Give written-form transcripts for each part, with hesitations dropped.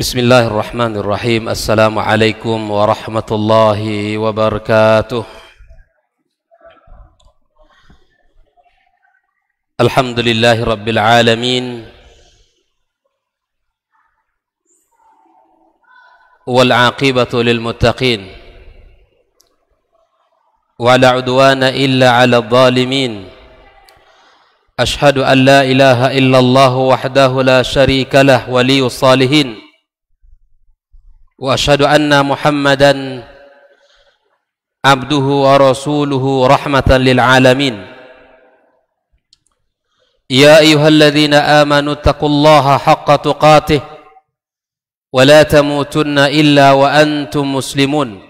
Bismillahirrahmanirrahim. Assalamualaikum warahmatullahi wabarakatuh. Alhamdulillahi rabbil alamin. Wal aqibatu lil muttaqin. Wa la udwana illa 'alal zalimin. Ashhadu an la ilaha illallah wahdahu la syarika lah waliyus salihin. Wa asyhadu anna Muhammadan abduhu wa rasuluhu rahmatan lil alamin. Ya ayyuhalladzina amanu taqullaha haqqa tuqatih wa la tamutunna illa wa antum muslimun.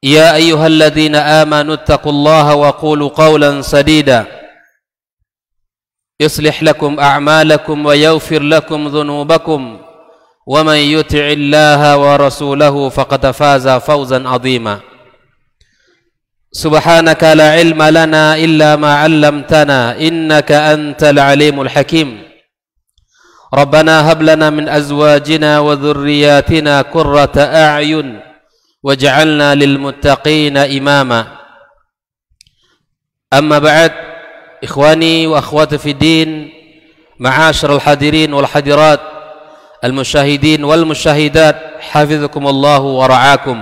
Ya ayyuhalladzina amanu taqullaha wa qulu qawlan sadida يصلح لكم أعمالكم ويغفر لكم ذنوبكم ومن يطع الله ورسوله فقد فاز فوزا عظيما سبحانك لا علم لنا إلا ما علمتنا إنك أنت العليم الحكيم ربنا هب لنا من أزواجنا وذرياتنا قرة أعين واجعلنا للمتقين إماما أما بعد Ikhwani wa akhwati fi din, ma'asyiral hadirin wal hadirat, al-musyahidin wal musyahidat, hafizakumullahu wa ra'akum.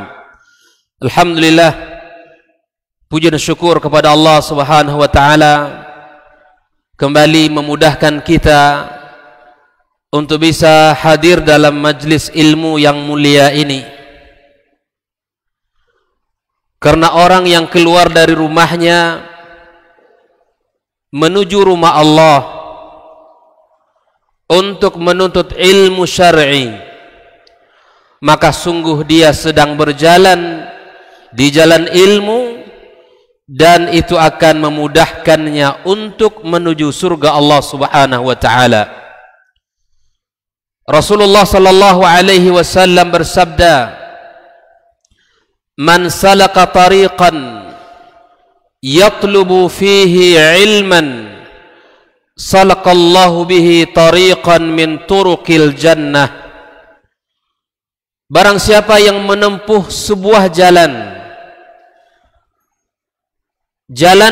Alhamdulillah, puji dan syukur kepada Allah Subhanahu wa taala kembali memudahkan kita untuk bisa hadir dalam majlis ilmu yang mulia ini. Karena orang yang keluar dari rumahnya menuju rumah Allah untuk menuntut ilmu syar'i, maka sungguh dia sedang berjalan di jalan ilmu, dan itu akan memudahkannya untuk menuju surga Allah Subhanahu wa taala. Rasulullah sallallahu alaihi wasallam bersabda, "Man salaka tariqan yatlubu fihi ilman salaqallahu bihi tariqan min turuqil jannah." Barang siapa yang menempuh sebuah jalan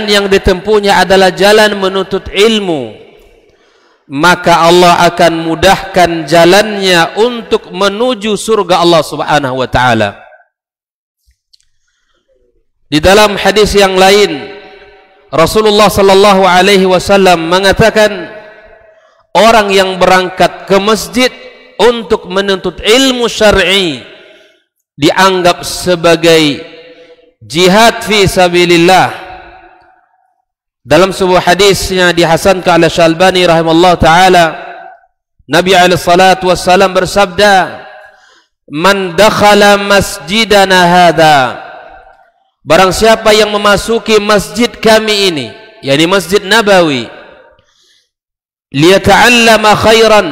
yang ditempuhnya adalah jalan menuntut ilmu, maka Allah akan mudahkan jalannya untuk menuju surga Allah Subhanahu wa taala. Di dalam hadis yang lain, Rasulullah sallallahu alaihi wasallam mengatakan, orang yang berangkat ke masjid untuk menuntut ilmu syar'i dianggap sebagai jihad fi sabilillah. Dalam sebuah hadisnya dihasankan oleh Syalbani rahimallahu taala, Nabi alaihi salatu wassalam bersabda, "Man dakhala masjidana hadza," barang siapa yang memasuki masjid kami ini, yakni Masjid Nabawi, liyata'allama khairan,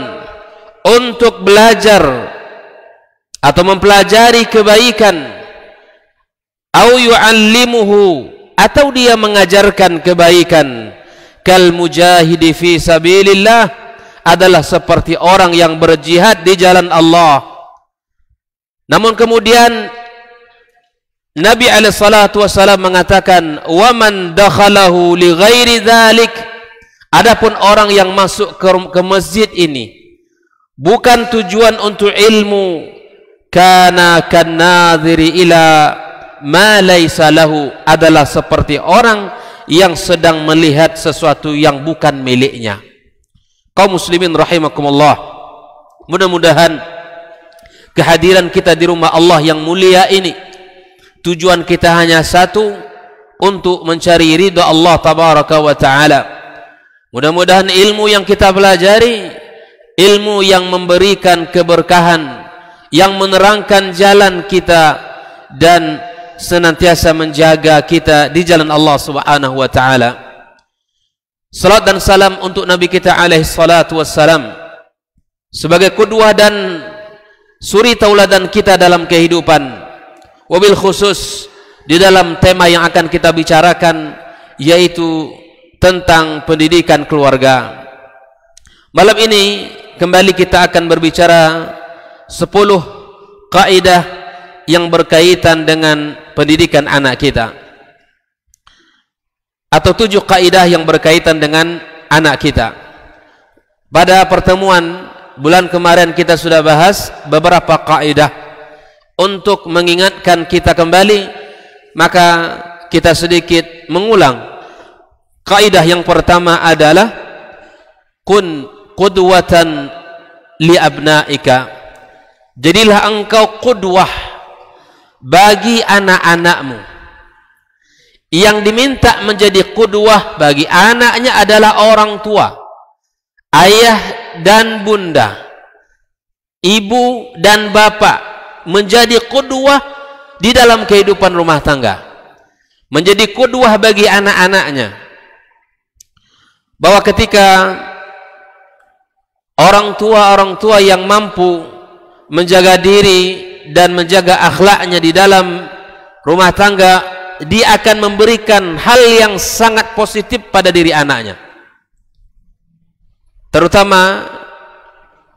untuk belajar atau mempelajari kebaikan, au yu'allimuhu, atau dia mengajarkan kebaikan, kal mujahidi fi sabilillah, adalah seperti orang yang berjihad di jalan Allah. Namun kemudian Nabi alaihissalatu wassalam mengatakan, wa man dakhalahu li ghairi dzalik, adapun orang yang masuk ke masjid ini bukan tujuan untuk ilmu, kana kannadhiri ila ma laysa lahu, adalah seperti orang yang sedang melihat sesuatu yang bukan miliknya. Kaum muslimin rahimakumullah, mudah-mudahan kehadiran kita di rumah Allah yang mulia ini, tujuan kita hanya satu, untuk mencari ridha Allah tabaraka wa taala. Mudah-mudahan ilmu yang kita pelajari, ilmu yang memberikan keberkahan, yang menerangkan jalan kita dan senantiasa menjaga kita di jalan Allah Subhanahu wa taala. Salat dan salam untuk Nabi kita alaihi salatu wassalam sebagai qudwah dan suri tauladan kita dalam kehidupan. Wabil khusus di dalam tema yang akan kita bicarakan, yaitu tentang pendidikan keluarga. Malam ini kembali kita akan berbicara 10 kaidah yang berkaitan dengan pendidikan anak kita, atau 7 kaidah yang berkaitan dengan anak kita. Pada pertemuan bulan kemarin kita sudah bahas beberapa kaidah. Untuk mengingatkan kita kembali, maka kita sedikit mengulang. Kaidah yang pertama adalah kun qudwatan li abnaika. Jadilah engkau qudwah bagi anak-anakmu. Yang diminta menjadi qudwah bagi anaknya adalah orang tua, ayah dan bunda, ibu dan bapak, menjadi qudwah di dalam kehidupan rumah tangga, menjadi qudwah bagi anak-anaknya. Bahwa ketika orang tua yang mampu menjaga diri dan menjaga akhlaknya di dalam rumah tangga, dia akan memberikan hal yang sangat positif pada diri anaknya. Terutama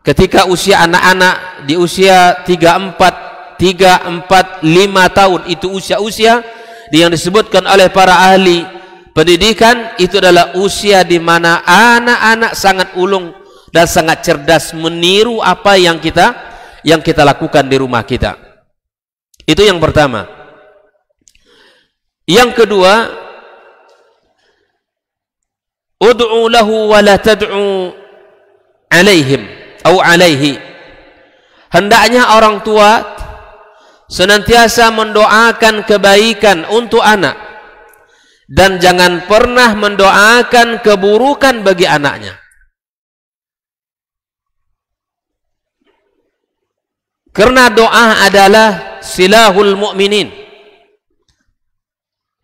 ketika usia anak-anak di usia 3, 4, 5 tahun, itu usia-usia yang disebutkan oleh para ahli pendidikan, itu adalah usia di mana anak-anak sangat ulung dan sangat cerdas meniru apa yang kita lakukan di rumah kita. Itu yang pertama. Yang kedua, ud'u lahu wa la tad'u alaihim atau alaihi. Hendaknya orang tua senantiasa mendoakan kebaikan untuk anak dan jangan pernah mendoakan keburukan bagi anaknya. Karena doa adalah silahul mu'minin,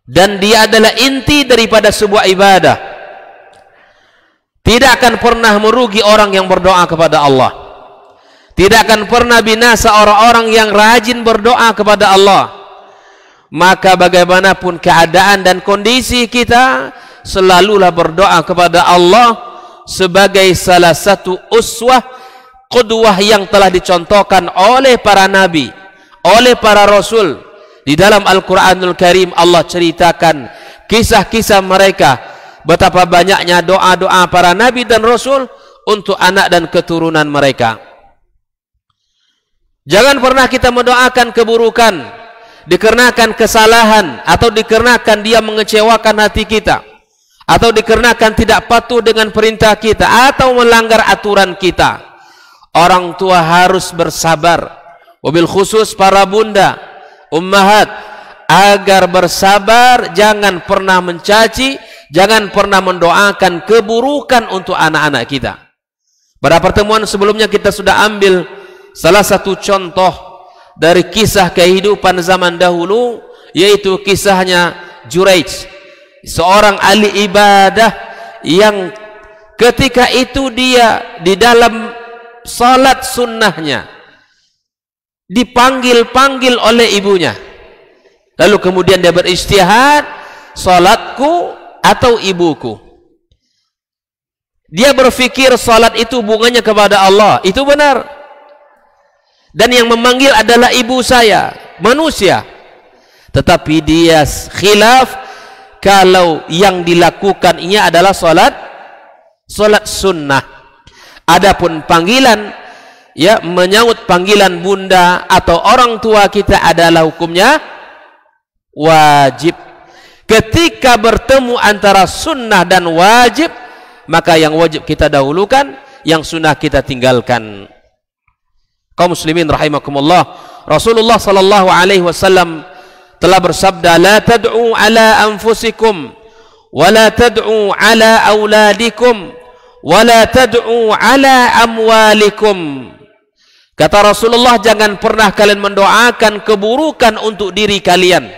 dan dia adalah inti daripada sebuah ibadah. Tidak akan pernah merugi orang yang berdoa kepada Allah. Tidak akan pernah binasa orang-orang yang rajin berdoa kepada Allah. Maka bagaimanapun keadaan dan kondisi kita, selalulah berdoa kepada Allah sebagai salah satu uswah, qudwah yang telah dicontohkan oleh para nabi, oleh para rasul. Di dalam Al-Quranul Karim Allah ceritakan kisah-kisah mereka, betapa banyaknya doa-doa para nabi dan rasul untuk anak dan keturunan mereka. Jangan pernah kita mendoakan keburukan dikarenakan kesalahan, atau dikarenakan dia mengecewakan hati kita, atau dikarenakan tidak patuh dengan perintah kita, atau melanggar aturan kita. Orang tua harus bersabar, wabil khusus para bunda, ummahat, agar bersabar, jangan pernah mencaci, jangan pernah mendoakan keburukan untuk anak-anak kita. Pada pertemuan sebelumnya kita sudah ambil salah satu contoh dari kisah kehidupan zaman dahulu, yaitu kisahnya Juraij, seorang ahli ibadah yang ketika itu dia di dalam salat sunnahnya dipanggil-panggil oleh ibunya, lalu kemudian dia beristihad, salatku atau ibuku. Dia berpikir salat itu hubungannya kepada Allah, itu benar. Dan yang memanggil adalah ibu saya, manusia. Tetapi dia khilaf kalau yang dilakukan ini adalah salat sunnah. Adapun panggilan, ya, menyahut panggilan bunda atau orang tua kita adalah hukumnya wajib. Ketika bertemu antara sunnah dan wajib, maka yang wajib kita dahulukan, yang sunnah kita tinggalkan. Kaum muslimin rahimakumullah, Rasulullah sallallahu alaihi wasallam telah bersabda, la tad'u ala anfusikum wa la tad'u ala auladikum wa la tad'u ala amwalikum. Kata Rasulullah, jangan pernah kalian mendoakan keburukan untuk diri kalian,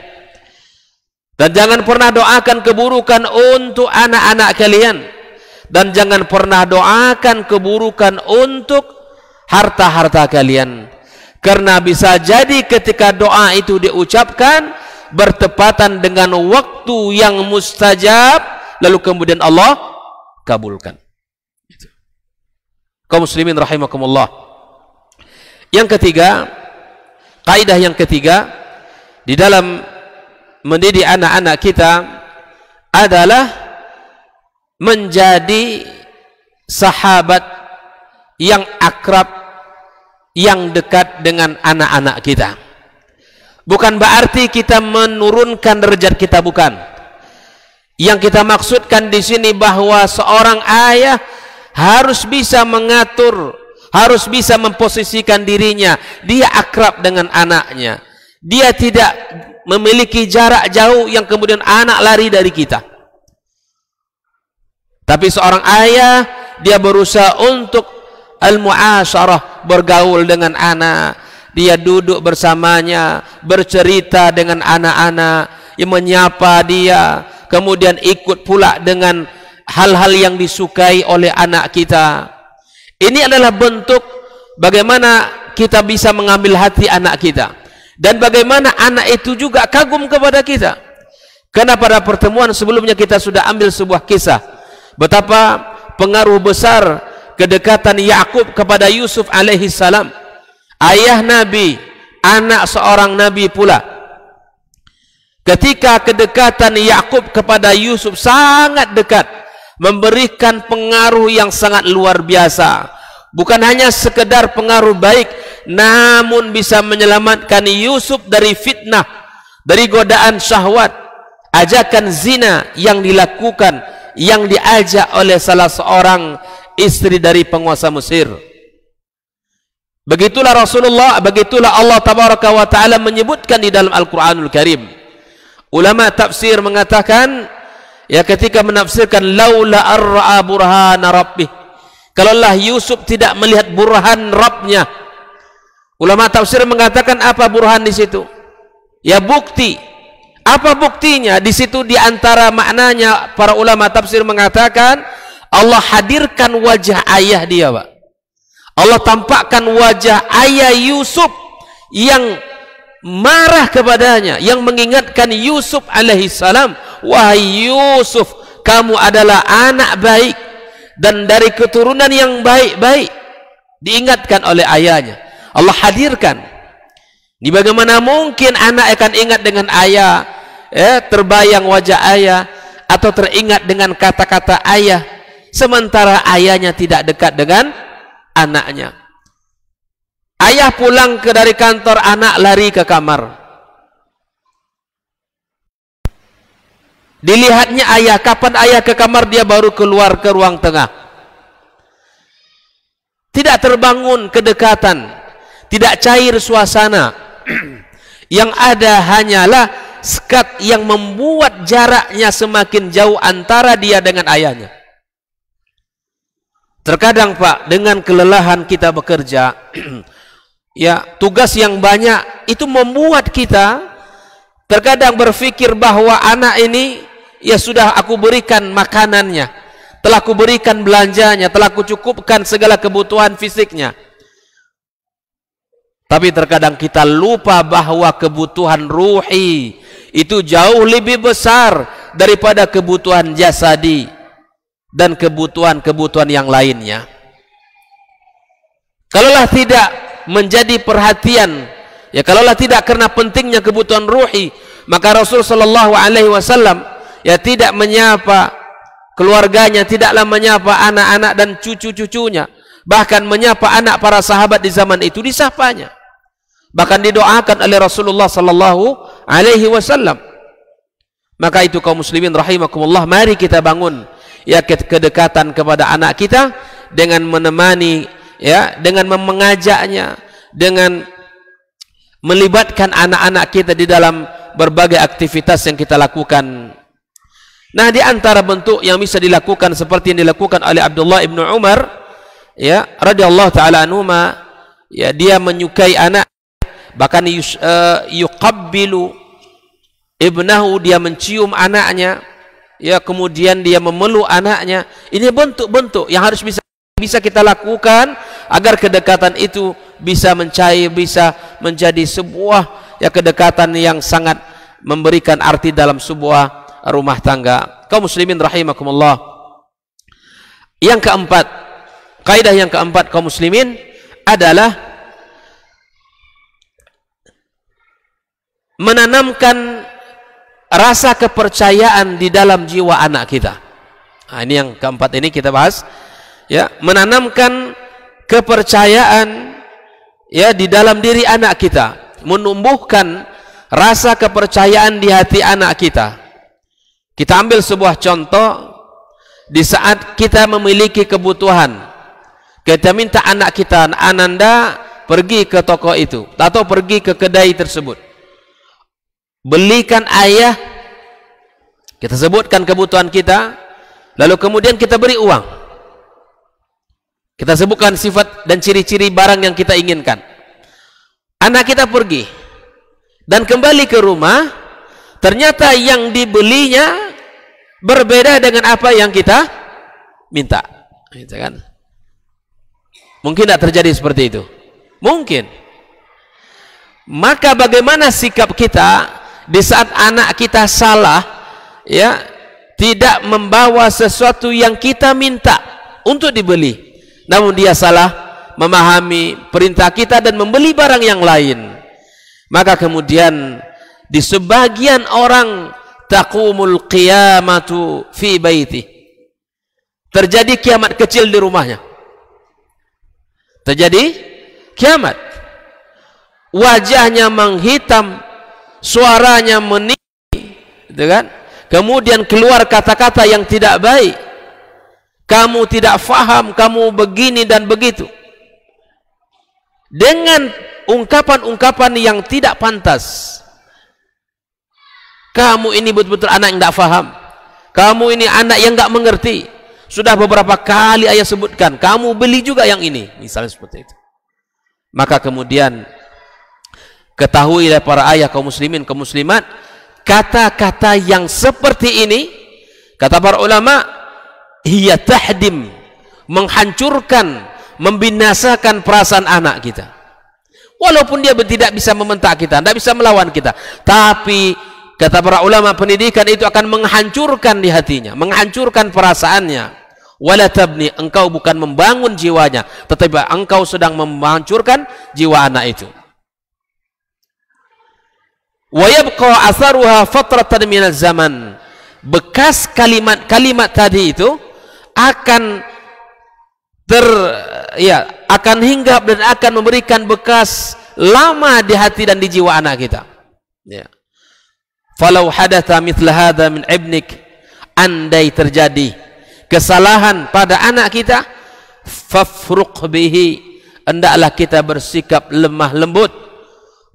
dan jangan pernah doakan keburukan untuk anak-anak kalian, dan jangan pernah doakan keburukan untuk harta-harta kalian. Karena bisa jadi ketika doa itu diucapkan bertepatan dengan waktu yang mustajab, lalu kemudian Allah kabulkan. Kaum muslimin rahimakumullah. Yang ketiga, kaidah yang ketiga di dalam mendidik anak-anak kita adalah menjadi sahabat yang akrab, yang dekat dengan anak-anak kita. Bukan berarti kita menurunkan derajat kita, bukan. Yang kita maksudkan di sini bahwa seorang ayah harus bisa mengatur, harus bisa memposisikan dirinya. Dia akrab dengan anaknya. Dia tidak memiliki jarak jauh yang kemudian anak lari dari kita. Tapi seorang ayah, dia berusaha untuk al-mu'asyarah, bergaul dengan anak. Dia duduk bersamanya, bercerita dengan anak-anak, yang menyapa dia, kemudian ikut pula dengan hal-hal yang disukai oleh anak kita. Ini adalah bentuk bagaimana kita bisa mengambil hati anak kita, dan bagaimana anak itu juga kagum kepada kita. Karena pada pertemuan sebelumnya kita sudah ambil sebuah kisah betapa pengaruh besar kedekatan Yakub kepada Yusuf alaihi salam, ayah Nabi, anak seorang Nabi pula. Ketika kedekatan Yakub kepada Yusuf sangat dekat, memberikan pengaruh yang sangat luar biasa. Bukan hanya sekedar pengaruh baik, namun bisa menyelamatkan Yusuf dari fitnah, dari godaan syahwat, ajakan zina yang dilakukan, yang diajak oleh salah seorang istri dari penguasa Mesir. Begitulah Rasulullah, begitulah Allah tabaraka wa ta'ala menyebutkan di dalam Al-Quranul Karim. Ulama tafsir mengatakan, ya, ketika menafsirkan laula arra'a burhana rabbih, kalaulah Yusuf tidak melihat burhan Rabbnya. Ulama tafsir mengatakan apa burhan di situ? Ya, bukti. Apa buktinya? Di situ di antara maknanya para ulama tafsir mengatakan Allah hadirkan wajah ayah dia, Pak. Allah tampakkan wajah ayah Yusuf yang marah kepadanya, yang mengingatkan Yusuf alaihi salam, wahai Yusuf, kamu adalah anak baik dan dari keturunan yang baik-baik. Diingatkan oleh ayahnya. Allah hadirkan. Di bagaimana mungkin anak akan ingat dengan ayah, terbayang wajah ayah, atau teringat dengan kata-kata ayah, sementara ayahnya tidak dekat dengan anaknya. Ayah pulang dari kantor, anak lari ke kamar. Dilihatnya ayah, kapan ayah ke kamar, dia baru keluar ke ruang tengah. Tidak terbangun kedekatan, tidak cair suasana. Yang ada hanyalah sekat yang membuat jaraknya semakin jauh antara dia dengan ayahnya. Terkadang, Pak, dengan kelelahan kita bekerja, ya, tugas yang banyak itu membuat kita terkadang berpikir bahwa anak ini, ya sudah aku berikan makanannya, telah aku berikan belanjanya, telah aku cukupkan segala kebutuhan fisiknya. Tapi terkadang kita lupa bahwa kebutuhan ruhi itu jauh lebih besar daripada kebutuhan jasadi dan kebutuhan-kebutuhan yang lainnya. Kalaulah tidak menjadi perhatian, ya, kalaulah tidak karena pentingnya kebutuhan ruhi, maka Rasul sallallahu alaihi wasallam, ya, tidak menyapa keluarganya, tidaklah menyapa anak-anak dan cucu-cucunya, bahkan menyapa anak para sahabat di zaman itu disapanya, bahkan didoakan oleh Rasulullah sallallahu alaihi wasallam. Maka itu kaum muslimin rahimakumullah, mari kita bangun, ya, kedekatan kepada anak kita dengan menemani, ya, dengan mengajaknya, dengan melibatkan anak-anak kita di dalam berbagai aktivitas yang kita lakukan. Nah, di antara bentuk yang bisa dilakukan seperti yang dilakukan oleh Abdullah ibnu Umar, ya, radhiyallahu taala anhuma, ya, dia menyukai anak, bahkan yuqabbilu ibnahu, dia mencium anaknya, ya, kemudian dia memeluk anaknya. Ini bentuk-bentuk yang harus bisa kita lakukan agar kedekatan itu bisa mencair, bisa menjadi sebuah, ya, kedekatan yang sangat memberikan arti dalam sebuah rumah tangga. Kaum muslimin rahimakumullah. Yang keempat, Kaidah yang keempat kaum muslimin adalah menanamkan rasa kepercayaan di dalam jiwa anak kita. Nah, ini yang keempat ini kita bahas, ya, menanamkan kepercayaan ya di dalam diri anak kita, menumbuhkan rasa kepercayaan di hati anak kita. Kita ambil sebuah contoh, di saat kita memiliki kebutuhan, kita minta anak kita, Ananda, pergi ke toko itu atau pergi ke kedai tersebut, belikan ayah, kita sebutkan kebutuhan kita, lalu kemudian kita beri uang, kita sebutkan sifat dan ciri-ciri barang yang kita inginkan. Anak kita pergi dan kembali ke rumah, ternyata yang dibelinya berbeda dengan apa yang kita minta, gitu kan? Mungkin tidak terjadi seperti itu? Mungkin. Maka bagaimana sikap kita di saat anak kita salah, ya, tidak membawa sesuatu yang kita minta untuk dibeli, namun dia salah memahami perintah kita dan membeli barang yang lain, maka kemudian di sebagian orang taqumul qiyamatu fi baiti, terjadi kiamat kecil di rumahnya, terjadi kiamat, wajahnya menghitam, suaranya meninggi, gitu kan? Kemudian keluar kata-kata yang tidak baik, kamu tidak faham, kamu begini dan begitu, dengan ungkapan-ungkapan yang tidak pantas. Kamu ini betul-betul anak yang tidak faham, kamu ini anak yang tidak mengerti, sudah beberapa kali ayah sebutkan, kamu beli juga yang ini, misalnya seperti itu. Maka kemudian ketahuilah para ayah kaum muslimin, kaum muslimat, kata-kata yang seperti ini, kata para ulama, hiya tahdim, menghancurkan, membinasakan perasaan anak kita. Walaupun dia tidak bisa membentak kita, tidak bisa melawan kita, tapi kata para ulama pendidikan itu akan menghancurkan di hatinya, menghancurkan perasaannya. Wala tabni, engkau bukan membangun jiwanya, tetapi engkau sedang menghancurkan jiwa anak itu. Wa yabqa atharuha fatratan minaz zaman, bekas kalimat-kalimat tadi itu akan akan hinggap dan akan memberikan bekas lama di hati dan di jiwa anak kita, ya. Falau hadatha mithla hadha min ibnik, andai terjadi kesalahan pada anak kita, fafruq bihi, hendaklah kita bersikap lemah lembut,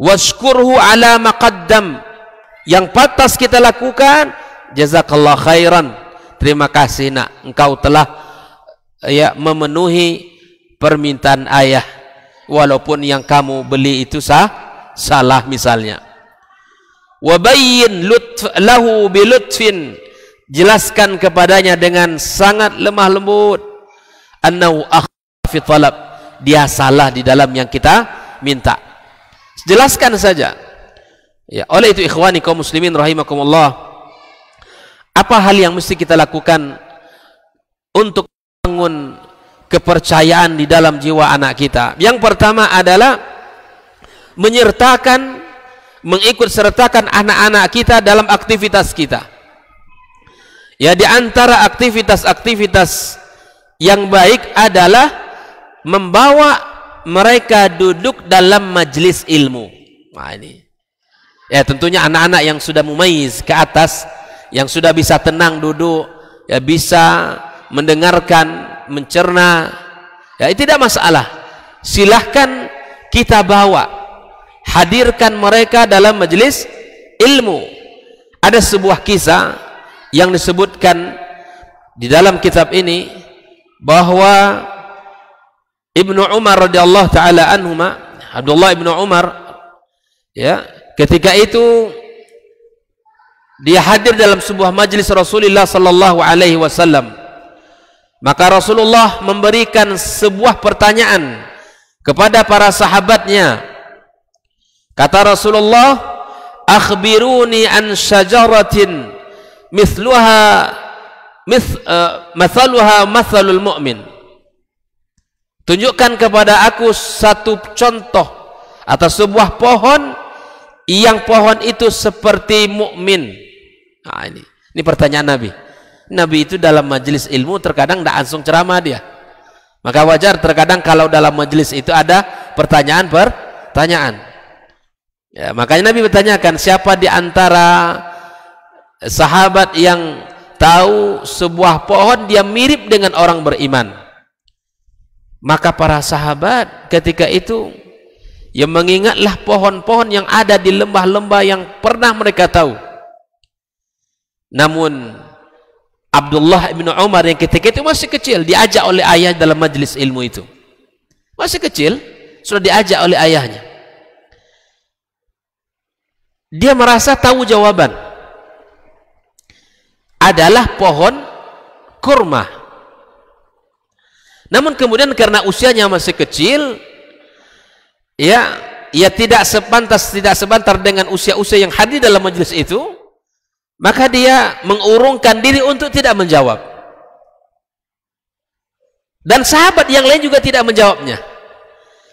washkurhu ala maqaddam, yang pantas kita lakukan, jazakallah khairan, terima kasih nak, engkau telah ya memenuhi permintaan ayah, walaupun yang kamu beli itu salah misalnya. Wabayyin lahu bilutfin, jelaskan kepadanya dengan sangat lemah lembut, annahu akhta fi talab, dia salah di dalam yang kita minta, jelaskan saja, ya. Oleh itu ikhwani kaum muslimin rahimakumullah, apa hal yang mesti kita lakukan untuk membangun kepercayaan di dalam jiwa anak kita? Yang pertama adalah mengikut sertakan anak-anak kita dalam aktivitas kita. Ya, di antara aktivitas-aktivitas yang baik adalah membawa mereka duduk dalam majelis ilmu. Nah, ini ya, tentunya anak-anak yang sudah mumayyiz ke atas, yang sudah bisa tenang duduk, ya, bisa mendengarkan, mencerna, ya, itu tidak masalah. Silahkan kita bawa, hadirkan mereka dalam majelis ilmu. Ada sebuah kisah yang disebutkan di dalam kitab ini, bahwa Ibnu Umar radhiyallahu taala anhuma, Abdullah Ibnu Umar, ya, ketika itu dia hadir dalam sebuah majelis Rasulullah sallallahu alaihi wasallam. Maka Rasulullah memberikan sebuah pertanyaan kepada para sahabatnya. Kata Rasulullah, akhbiruni an syajaratin mathaluha mathalul mu'min. tunjukkan kepada aku satu contoh atau sebuah pohon yang pohon itu seperti mukmin. Nah, ini pertanyaan Nabi. Nabi itu dalam majelis ilmu terkadang tidak langsung ceramah dia. Maka wajar terkadang kalau dalam majelis itu ada pertanyaan. Ya, makanya Nabi bertanyakan, siapa di antara sahabat yang tahu sebuah pohon dia mirip dengan orang beriman? Maka para sahabat ketika itu yang mengingatlah pohon-pohon yang ada di lembah-lembah yang pernah mereka tahu. Namun Abdullah bin Umar yang ketika itu masih kecil, diajak oleh ayah dalam majelis ilmu itu. Masih kecil, sudah diajak oleh ayahnya. Dia merasa tahu jawaban. Adalah pohon kurma. Namun kemudian karena usianya masih kecil, ya tidak sebantar dengan usia-usia yang hadir dalam majelis itu, maka dia mengurungkan diri untuk tidak menjawab. Dan sahabat yang lain juga tidak menjawabnya.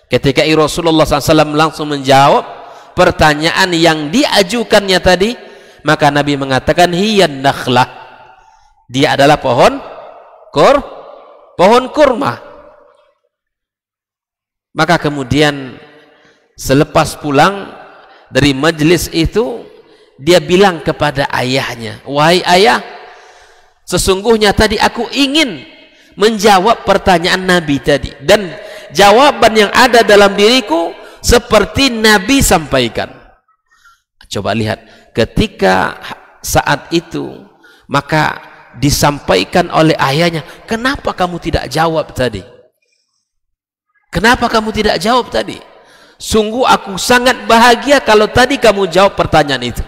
Ketika Rasulullah SAW langsung menjawab pertanyaan yang diajukannya tadi, maka Nabi mengatakan hiyan nakhlah, dia adalah pohon kurma. Maka kemudian selepas pulang dari majelis itu, dia bilang kepada ayahnya, wahai ayah, sesungguhnya tadi aku ingin menjawab pertanyaan Nabi tadi, dan jawaban yang ada dalam diriku seperti Nabi sampaikan. Coba lihat, ketika saat itu maka disampaikan oleh ayahnya, kenapa kamu tidak jawab tadi? Kenapa kamu tidak jawab tadi? Sungguh aku sangat bahagia kalau tadi kamu jawab pertanyaan itu.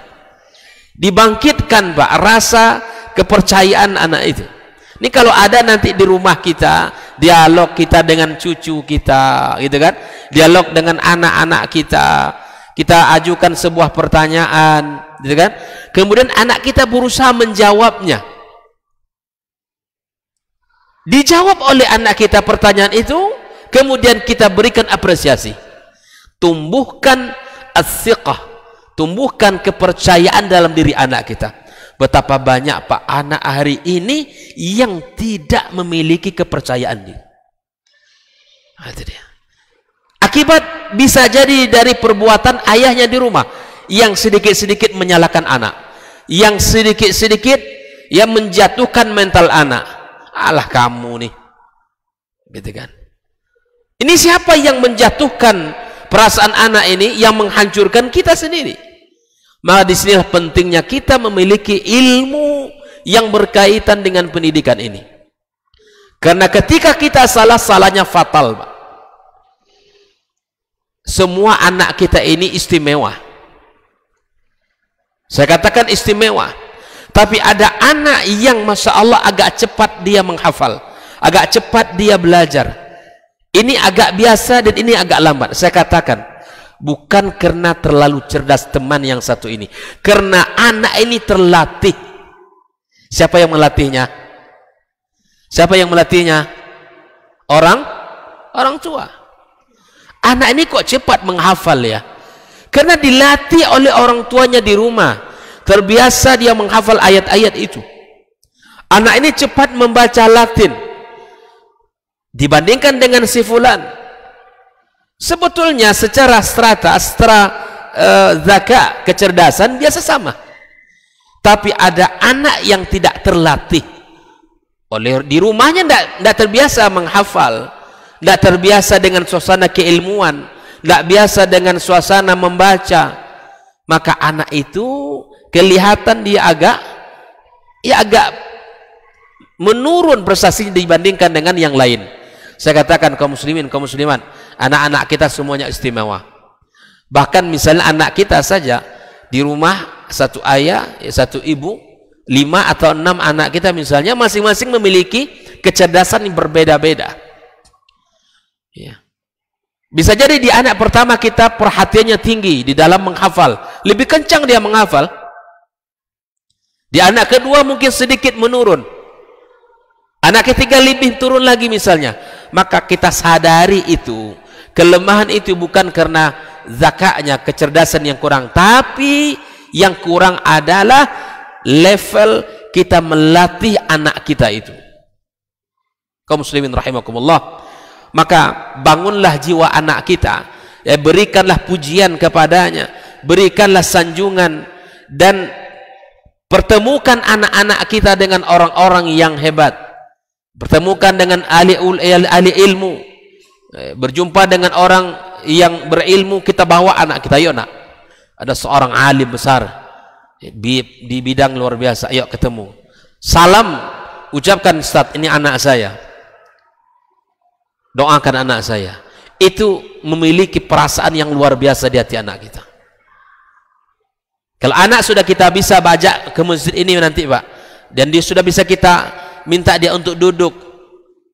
Dibangkitkan Pak rasa kepercayaan anak itu. Ini kalau ada nanti di rumah kita, dialog kita dengan cucu kita, gitu kan? Dialog dengan anak-anak kita, kita ajukan sebuah pertanyaan, gitu kan? Kemudian anak kita berusaha menjawabnya. Dijawab oleh anak kita pertanyaan itu, kemudian kita berikan apresiasi. Tumbuhkan as-siqah, tumbuhkan kepercayaan dalam diri anak kita. Betapa banyak Pak anak hari ini yang tidak memiliki kepercayaan diri. Itu dia. Akibat bisa jadi dari perbuatan ayahnya di rumah yang sedikit-sedikit menyalahkan anak, yang sedikit-sedikit yang menjatuhkan mental anak. Alah kamu nih, gitu kan? Ini siapa yang menjatuhkan perasaan anak ini, yang menghancurkan kita sendiri? Maka disinilah pentingnya kita memiliki ilmu yang berkaitan dengan pendidikan ini. Karena ketika kita salah, salahnya fatal, Pak. Semua anak kita ini istimewa. Saya katakan istimewa. Tapi ada anak yang Masya Allah agak cepat dia menghafal, agak cepat dia belajar. Ini agak biasa dan ini agak lambat. Saya katakan, bukan karena terlalu cerdas teman yang satu ini, karena anak ini terlatih. Siapa yang melatihnya? Siapa yang melatihnya? Orang tua. Anak ini kok cepat menghafal ya? Karena dilatih oleh orang tuanya di rumah. Terbiasa dia menghafal ayat-ayat itu. Anak ini cepat membaca Latin dibandingkan dengan si fulan. Sebetulnya secara strata, zaka, kecerdasan biasa sama. Tapi ada anak yang tidak terlatih. Oleh di rumahnya tidak terbiasa menghafal, tidak terbiasa dengan suasana keilmuan, tidak biasa dengan suasana membaca. Maka anak itu kelihatan dia agak menurun prestasinya dibandingkan dengan yang lain. Saya katakan kaum muslimin, kaum muslimat, anak-anak kita semuanya istimewa. Bahkan misalnya anak kita saja di rumah, satu ayah, satu ibu, 5 atau 6 anak kita misalnya, masing-masing memiliki kecerdasan yang berbeda-beda. Ya. Bisa jadi di anak pertama kita perhatiannya tinggi di dalam menghafal, lebih kencang dia menghafal. Di anak kedua mungkin sedikit menurun. Anak ketiga lebih turun lagi misalnya. maka kita sadari itu. Kelemahan itu bukan karena zakatnya, kecerdasan yang kurang, tapi yang kurang adalah level kita melatih anak kita itu. Kaum muslimin rahimakumullah, maka bangunlah jiwa anak kita, ya, berikanlah pujian kepadanya, berikanlah sanjungan, dan pertemukan anak-anak kita dengan orang-orang yang hebat, pertemukan dengan ahli ilmu, berjumpa dengan orang yang berilmu, kita bawa anak kita. Yuk nak, ada seorang alim besar di bidang luar biasa, ayo ketemu, salam, ucapkan, Ustaz, ini anak saya, doakan anak saya. Itu memiliki perasaan yang luar biasa di hati anak kita. Kalau anak sudah kita bisa bajak ke masjid ini nanti Pak, dan dia sudah bisa kita minta dia untuk duduk,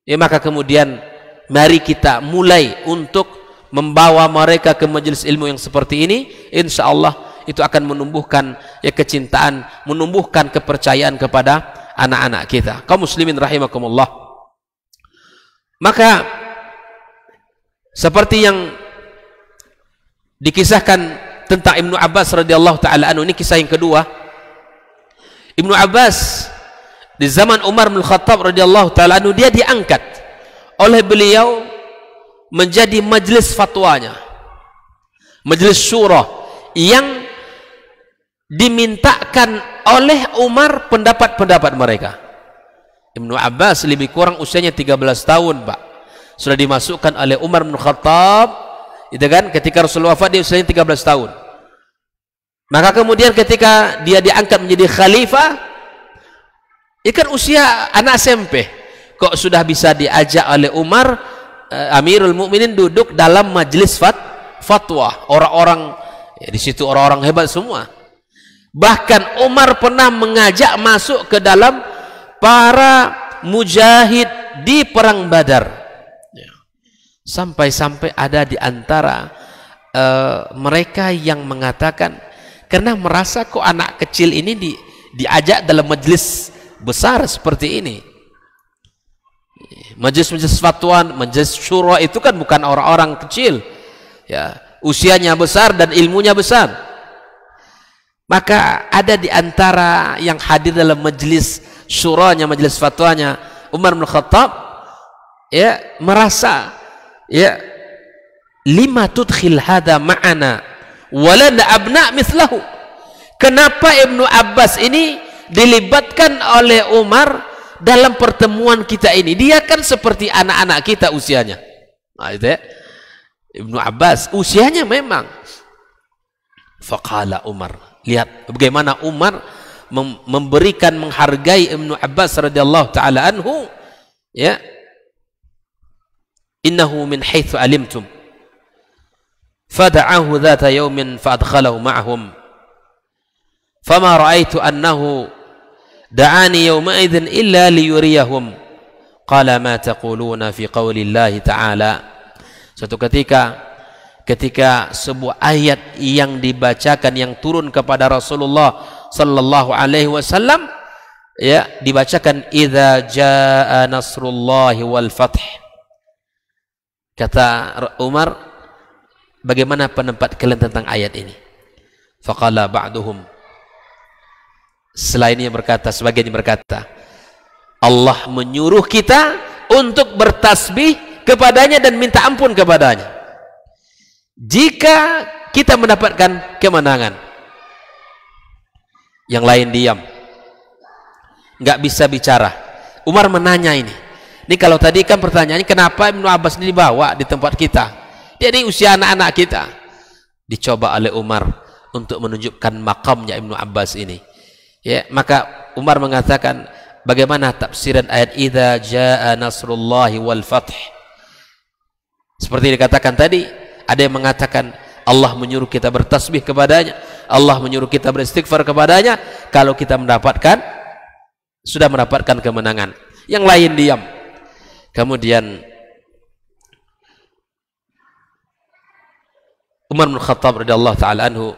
ya, maka kemudian mari kita mulai untuk membawa mereka ke majelis ilmu yang seperti ini. Insya Allah itu akan menumbuhkan, ya, kecintaan, menumbuhkan kepercayaan kepada anak-anak kita. Kaum muslimin rahimakumullah, maka seperti yang dikisahkan tentang Ibnu Abbas radhiyallahu taala anhu, ini kisah yang kedua. Ibnu Abbas di zaman Umar bin Khattab radhiyallahu taala anhu, dia diangkat oleh beliau menjadi majelis fatwanya, majelis syura, yang dimintakan oleh Umar pendapat-pendapat mereka. Ibnu Abbas lebih kurang usianya 13 tahun Pak, sudah dimasukkan oleh Umar bin Khattab, itu kan, ketika Rasulullah wafat dia usianya 13 tahun. Maka kemudian ketika dia diangkat menjadi khalifah, ikan usia anak SMP, kok sudah bisa diajak oleh Umar, Amirul Mukminin, duduk dalam majelis fatwa. Orang-orang, ya, di situ orang-orang hebat semua. Bahkan Umar pernah mengajak masuk ke dalam para mujahid di perang Badar. Sampai-sampai ada di antara mereka yang mengatakan, karena merasa kok anak kecil ini diajak dalam majelis besar seperti ini. Majelis-majelis fatwa, majelis syura itu kan bukan orang-orang kecil, ya, usianya besar dan ilmunya besar. Maka ada di antara yang hadir dalam majelis syuranya, majelis fatwanya Umar bin Khattab, ya, merasa, ya, lima tudkhil hada ma'ana walana abna mithlahu. Kenapa Ibnu Abbas ini dilibatkan oleh Umar dalam pertemuan kita ini? Dia kan seperti anak-anak kita usianya. Nah, itu ya, Ibnu Abbas usianya memang. Faqala Umar, lihat bagaimana Umar memberikan, menghargai Ibnu Abbas radhiyallahu taala anhu, ya, innahu min haitsu alimtum fada'ahu dhata yawmin fa'adkhalahu ma'ahum fama ra'aitu annahu da'ani yawma idzin illa liyuriyahum qala ma taquluna fi qawli Allah ta'ala. Suatu ketika sebuah ayat yang dibacakan, yang turun kepada Rasulullah sallallahu alaihi wasallam, ya, dibacakan, idza jaa nasrullahi wal fath. Kata Umar, bagaimana pendapat kalian tentang ayat ini? Faqala ba'duhum, selainnya berkata, sebagian berkata, Allah menyuruh kita untuk bertasbih kepadanya dan minta ampun kepadanya jika kita mendapatkan kemenangan. Yang lain diam, nggak bisa bicara. Umar menanya ini kalau tadi kan pertanyaannya, kenapa Ibnu Abbas ini dibawa di tempat kita? Dia ini usia anak-anak kita. Dicoba oleh Umar untuk menunjukkan makamnya Ibnu Abbas ini, ya. Maka Umar mengatakan, bagaimana tafsiran ayat idza jaa nasrullahi wal fath? Seperti dikatakan tadi, ada yang mengatakan Allah menyuruh kita bertasbih kepadanya, Allah menyuruh kita beristighfar kepadanya kalau kita sudah mendapatkan kemenangan. Yang lain diam. Kemudian Umar bin Khattab radhiyallahu taala anhu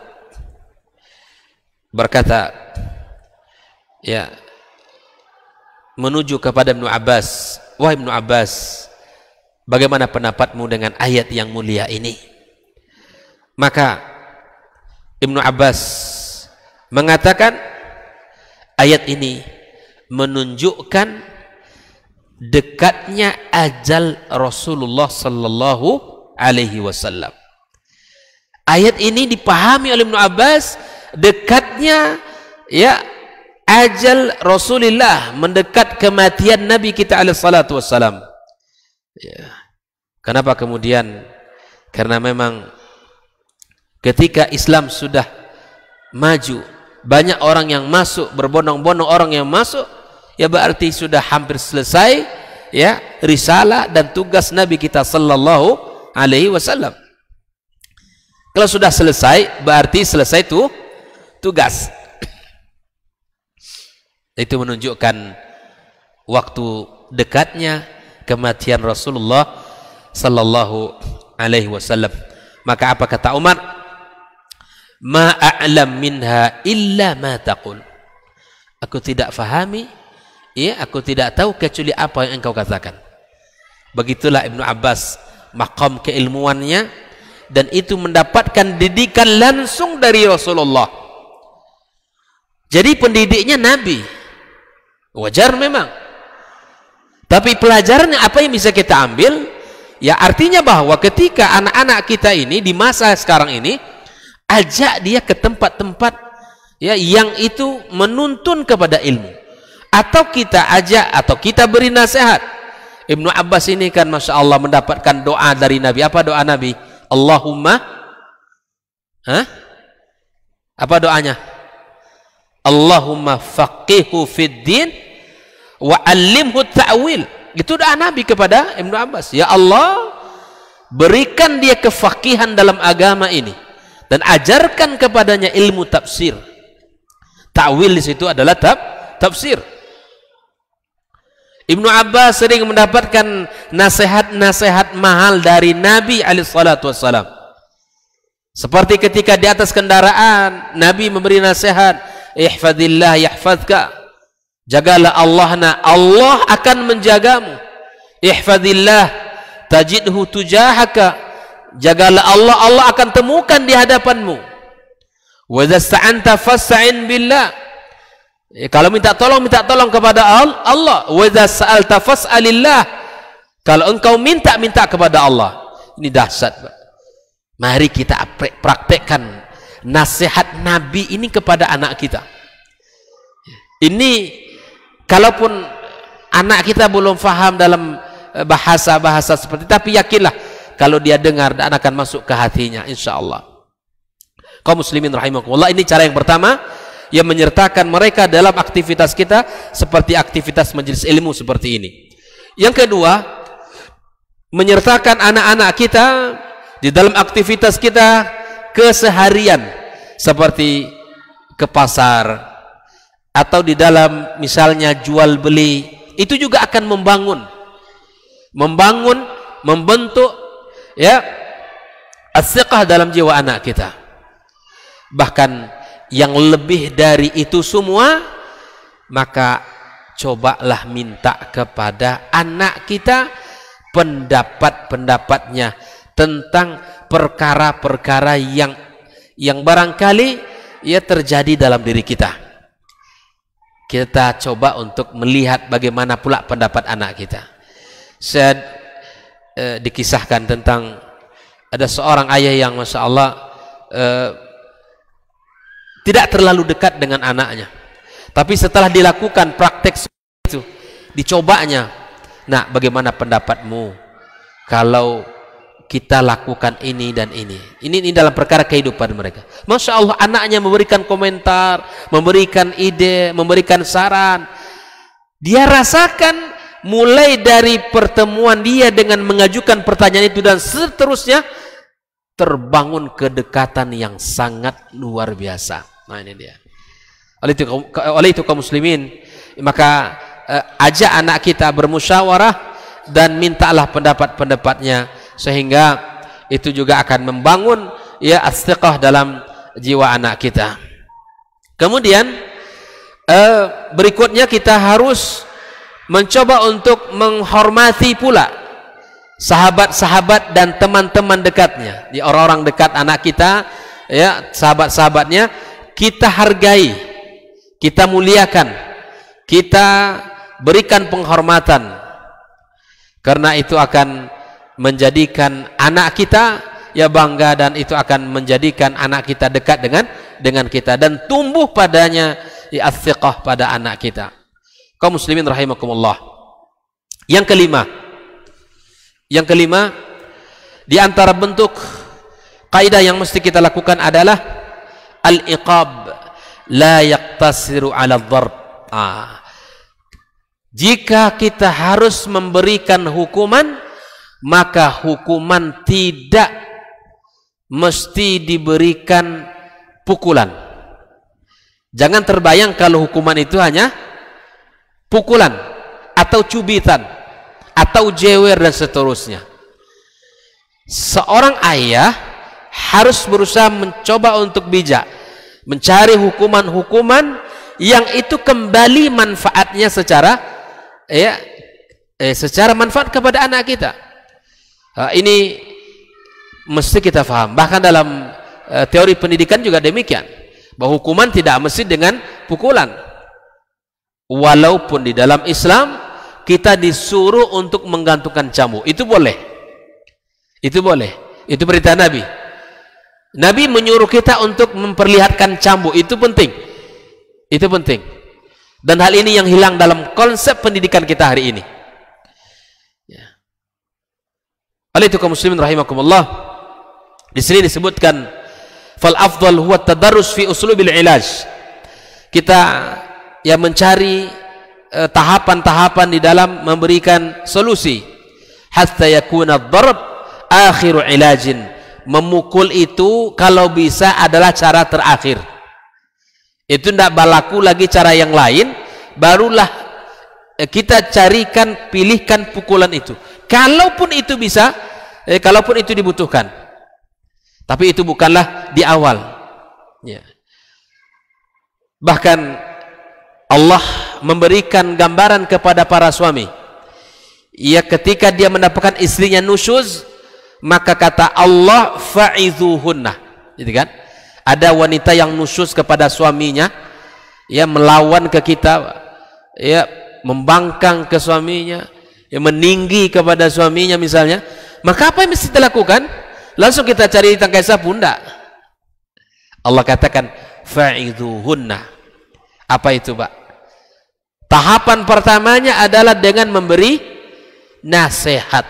berkata, ya, menuju kepada Ibnu Abbas, wahai Ibnu Abbas, bagaimana pendapatmu dengan ayat yang mulia ini? Maka Ibnu Abbas mengatakan ayat ini menunjukkan dekatnya ajal Rasulullah sallallahu alaihi wasallam. Ayat ini dipahami oleh Ibnu Abbas dekatnya ya ajal Rasulullah, mendekat kematian Nabi kita alaihi salatu wassalam. Ya. Kenapa kemudian? Karena memang ketika Islam sudah maju, banyak orang yang masuk, berbondong-bondong orang yang masuk, ya berarti sudah hampir selesai ya risalah dan tugas Nabi kita sallallahu alaihi wasallam. Kalau sudah selesai, berarti selesai itu tugas. Itu menunjukkan waktu dekatnya kematian Rasulullah sallallahu alaihi wasallam. Maka apa kata Umar? Ma a'lam minha illa ma taqul. Aku tidak fahami, ya, aku tidak tahu kecuali apa yang engkau katakan. Begitulah Ibnu Abbas maqam keilmuannya, dan itu mendapatkan didikan langsung dari Rasulullah. Jadi pendidiknya Nabi. Wajar memang. Tapi pelajarannya apa yang bisa kita ambil? Ya artinya bahwa ketika anak-anak kita ini di masa sekarang ini, ajak dia ke tempat-tempat ya yang itu menuntun kepada ilmu. Atau kita ajak, atau kita beri nasihat. Ibnu Abbas ini kan Masya Allah mendapatkan doa dari Nabi. Apa doa Nabi? Allahumma apa doanya? Allahumma faqihu fid din wa allimhu ta'wil. Itu doa Nabi kepada Ibnu Abbas. Ya Allah, berikan dia kefakihan dalam agama ini dan ajarkan kepadanya ilmu tafsir. Ta'wil di situ adalah tafsir. Ibnu Abbas sering mendapatkan nasihat-nasihat mahal dari Nabi alaihissalatu wassalam. Seperti ketika di atas kendaraan, Nabi memberi nasihat, ihfadillah yahfadka. Jagalah Allah, Allah akan menjagamu. Ihfadillah tajidhu tujahaka. Jagalah Allah, Allah akan temukan di hadapanmu. Wa idza sta'anta fasta'in billah. Kalau minta tolong kepada Allah. Wa idza sa'alta fas'alillah. Kalau engkau minta kepada Allah. Ini dahsyat, Pak. Mari kita praktekkan nasihat Nabi ini kepada anak kita. Ini kalaupun anak kita belum faham dalam bahasa-bahasa seperti itu, tapi yakinlah kalau dia dengar dan akan masuk ke hatinya insyaallah. Kaum muslimin rahimakumullah, ini cara yang pertama yang menyertakan mereka dalam aktivitas kita seperti aktivitas majelis ilmu seperti ini. Yang kedua, menyertakan anak-anak kita di dalam aktivitas kita keseharian seperti ke pasar atau di dalam misalnya jual beli. Itu juga akan membentuk ya as-siqah dalam jiwa anak kita. Bahkan yang lebih dari itu semua, maka cobalah minta kepada anak kita pendapat-pendapatnya tentang perkara-perkara yang barangkali ya terjadi dalam diri kita. Kita coba untuk melihat bagaimana pula pendapat anak kita. Saya dikisahkan tentang ada seorang ayah yang Masya Allah tidak terlalu dekat dengan anaknya, tapi setelah dilakukan praktek itu, dicobanya, nak, bagaimana pendapatmu kalau kita lakukan ini dan ini dalam perkara kehidupan mereka. Masya Allah, anaknya memberikan komentar, memberikan ide, memberikan saran. Dia rasakan mulai dari pertemuan dia dengan mengajukan pertanyaan itu dan seterusnya, terbangun kedekatan yang sangat luar biasa. Nah ini dia. Oleh itu kaum muslimin, maka ajak anak kita bermusyawarah dan mintalah pendapat-pendapatnya, sehingga itu juga akan membangun ya as-siqah dalam jiwa anak kita. Kemudian berikutnya kita harus mencoba untuk menghormati pula sahabat-sahabat dan teman-teman dekatnya, di orang-orang dekat anak kita, ya, sahabat-sahabatnya kita hargai, kita muliakan, kita berikan penghormatan, karena itu akan menjadikan anak kita ya bangga, dan itu akan menjadikan anak kita dekat dengan kita dan tumbuh padanya ya as-siqah pada anak kita. Kaum muslimin rahimakumullah. Yang kelima di antara bentuk kaidah yang mesti kita lakukan adalah al-iqab la yaqtasiru 'ala ad-darb. Jika kita harus memberikan hukuman, maka hukuman tidak mesti diberikan pukulan. Jangan terbayang kalau hukuman itu hanya pukulan atau cubitan atau jewer dan seterusnya. Seorang ayah harus berusaha mencoba untuk bijak, mencari hukuman-hukuman yang itu kembali manfaatnya secara manfaat kepada anak kita. Ini mesti kita faham. Bahkan dalam teori pendidikan juga demikian, bahwa hukuman tidak mesti dengan pukulan. Walaupun di dalam Islam kita disuruh untuk menggantungkan cambuk, itu boleh. Itu boleh. Itu perintah Nabi. Nabi menyuruh kita untuk memperlihatkan cambuk, itu penting. Itu penting. Dan hal ini yang hilang dalam konsep pendidikan kita hari ini. Ya. Oleh itu kaum muslimin rahimakumullah, di sini disebutkan fal afdal huwa tadarrus fi uslubil ilaj. Kita ya mencari tahapan-tahapan di dalam memberikan solusi, hatta yakuna ad-darb akhiru ilajin. Memukul itu kalau bisa adalah cara terakhir. Itu tidak berlaku lagi cara yang lain, barulah kita carikan, pilihkan pukulan itu. Kalaupun itu bisa, kalaupun itu dibutuhkan. Tapi itu bukanlah di awal. Ya. Bahkan Allah memberikan gambaran kepada para suami. Ya, ketika dia mendapatkan istrinya nusyuz, maka kata Allah fa'izuhunna. Gitu kan? Ada wanita yang nusyuz kepada suaminya, ya, melawan ke kita, ya, membangkang ke suaminya, ya, meninggi kepada suaminya misalnya, maka apa yang mesti dilakukan? Langsung kita cari tangkai sapu? Enggak. Allah katakan fa'izuhunna. Apa itu, Pak? Tahapan pertamanya adalah dengan memberi nasihat.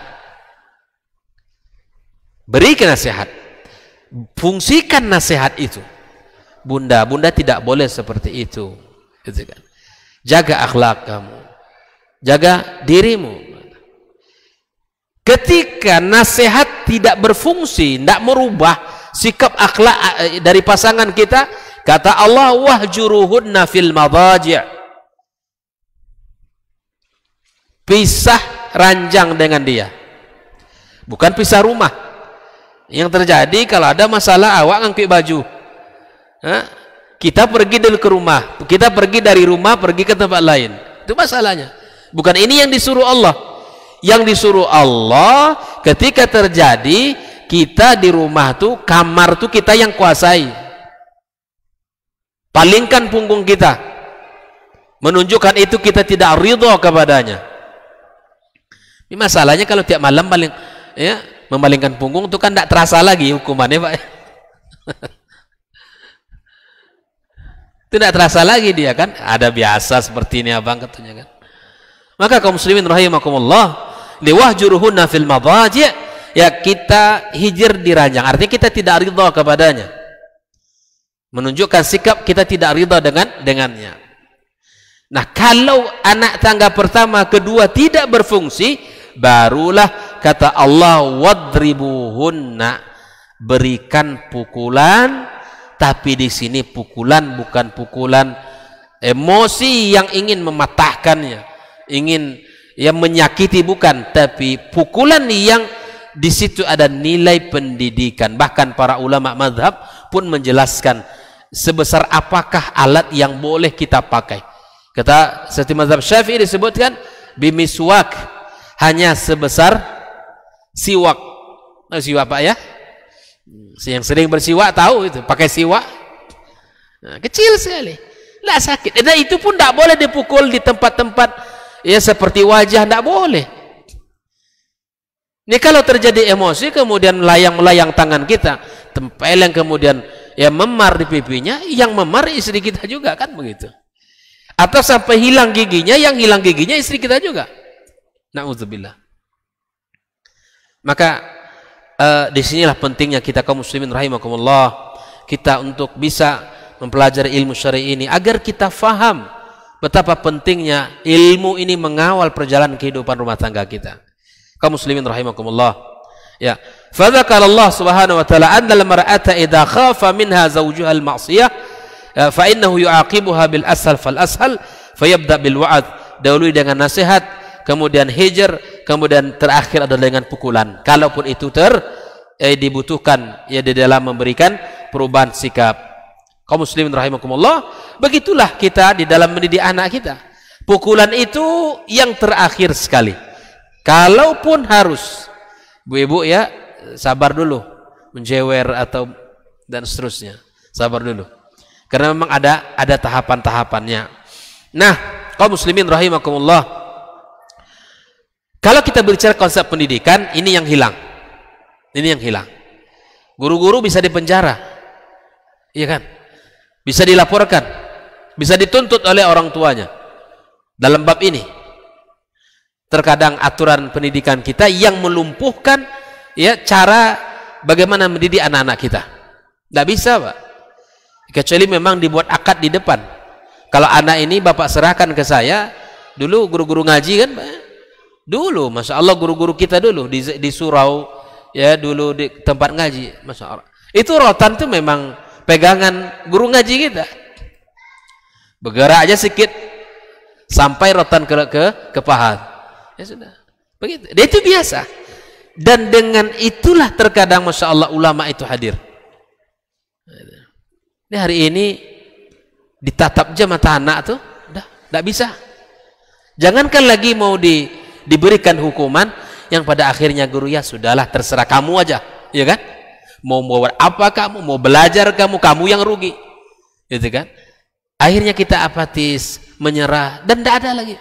Berikan nasihat. Fungsikan nasihat itu. Bunda tidak boleh seperti itu. Gitu kan? Jaga akhlak kamu. Jaga dirimu. Ketika nasihat tidak berfungsi, tidak merubah sikap akhlak dari pasangan kita, kata Allah wahjuruhunna fil madaji'. Pisah ranjang dengan dia, bukan pisah rumah. Yang terjadi kalau ada masalah, awak ngangkut baju, kita pergi dulu ke rumah, kita pergi dari rumah pergi ke tempat lain, itu masalahnya. Bukan ini yang disuruh Allah. Yang disuruh Allah ketika terjadi kita di rumah tuh, kamar tuh kita yang kuasai, palingkan punggung kita, menunjukkan itu kita tidak ridho kepadanya. Ini masalahnya kalau tiap malam paling, ya, memalingkan punggung itu kan tidak terasa lagi hukumannya, Pak. Tidak terasa lagi dia kan, ada biasa seperti ini abang katanya kan. Maka kaum muslimin rahimakumullah, liwahjuruhunna fil madaji', ya, kita hijir di ranjang, artinya kita tidak ridha kepadanya, menunjukkan sikap kita tidak ridha dengannya. Nah, kalau anak tangga pertama, kedua tidak berfungsi, barulah kata Allah wadribuhunna, berikan pukulan. Tapi di sini pukulan bukan pukulan emosi yang ingin mematahkannya, ingin yang menyakiti, bukan, tapi pukulan yang di situ ada nilai pendidikan. Bahkan para ulama mazhab pun menjelaskan sebesar apakah alat yang boleh kita pakai. Kata seperti mazhab Syafi'i disebutkan bimiswak, hanya sebesar siwak. Siwak Pak ya? Yang sering bersiwak tahu itu, pakai siwak. Nah, kecil sekali. Tidak sakit. Dan itu pun tidak boleh dipukul di tempat-tempat ya seperti wajah, tidak boleh. Ini kalau terjadi emosi kemudian melayang tangan kita, tempeleng kemudian ya memar di pipinya, yang memar istri kita juga kan begitu. Atau sampai hilang giginya, yang hilang giginya istri kita juga. Na'udzubillah. Maka disinilah pentingnya kita kaum muslimin rahimakumullah, kita untuk bisa mempelajari ilmu syar'i ini agar kita faham betapa pentingnya ilmu ini mengawal perjalanan kehidupan rumah tangga kita. Kaum muslimin rahimakumullah. Ya, fa dzakara Allah Subhanahu wa taala anna al-mar'ata idza khafa minha zawjuha al-ma'siyah fa innahu yu'aqibuha bil ashal fal ashal fayabda bil wa'd. Dahului dengan nasihat, kemudian hijr, kemudian terakhir adalah dengan pukulan. Kalaupun itu dibutuhkan ya di dalam memberikan perubahan sikap. Kaum muslimin rahimakumullah, begitulah kita di dalam mendidik anak kita. Pukulan itu yang terakhir sekali. Kalaupun harus, bu-ibu ya sabar dulu, menjewer atau dan seterusnya, sabar dulu. Karena memang ada tahapan-tahapannya. Nah, kaum muslimin rahimakumullah, kalau kita berbicara konsep pendidikan, ini yang hilang. Ini yang hilang. Guru-guru bisa dipenjara, iya kan? Bisa dilaporkan, bisa dituntut oleh orang tuanya dalam bab ini. Terkadang aturan pendidikan kita yang melumpuhkan ya cara bagaimana mendidik anak-anak kita. Tidak bisa Pak, kecuali memang dibuat akad di depan. Kalau anak ini bapak serahkan ke saya, dulu guru-guru ngaji kan Pak, dulu Masya Allah guru-guru kita dulu di surau ya, dulu di tempat ngaji, Masya Allah itu rotan itu memang pegangan guru ngaji kita. Bergerak aja sedikit sampai rotan ke paha. Ya sudah. Begitu. Dia itu biasa. Dan dengan itulah terkadang Masya Allah ulama itu hadir. Ini hari ini ditatap aja mata anak tuh, udah enggak bisa. Jangankan lagi mau diberikan hukuman yang pada akhirnya guru ya sudahlah terserah kamu aja, ya kan? Mau buat apa kamu, mau belajar kamu yang rugi, gitu kan? Akhirnya kita apatis, menyerah, dan tidak ada lagi.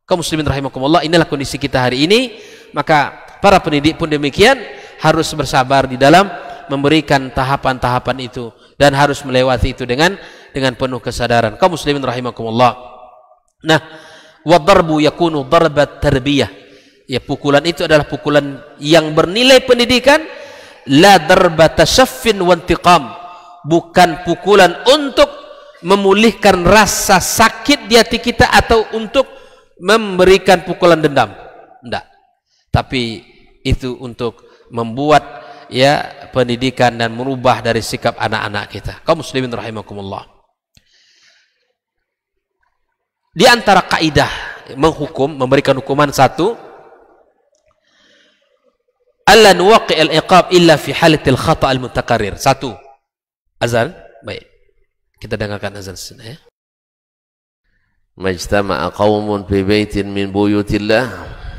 Kaum muslimin rahimakumullah, inilah kondisi kita hari ini. Maka para pendidik pun demikian, harus bersabar di dalam memberikan tahapan-tahapan itu, dan harus melewati itu dengan penuh kesadaran. Kaum muslimin rahimakumullah. Nah, wadarbu yakunu darbat tarbiyah. Ya, pukulan itu adalah pukulan yang bernilai pendidikan. La darbata syaffin wa intiqam, bukan pukulan untuk memulihkan rasa sakit di hati kita atau untuk memberikan pukulan dendam, enggak, tapi itu untuk membuat ya pendidikan dan merubah dari sikap anak-anak kita. Kaum muslimin rahimakumullah, di antara kaidah menghukum, memberikan hukuman satu, alla nuwaqi' al-iqab illa fi halatil khata' al-mutaqarrir. Satu, azan. Baik, kita dengarkan azan sunnah ya. Majtama'a qaumun fi baitin min buyutillah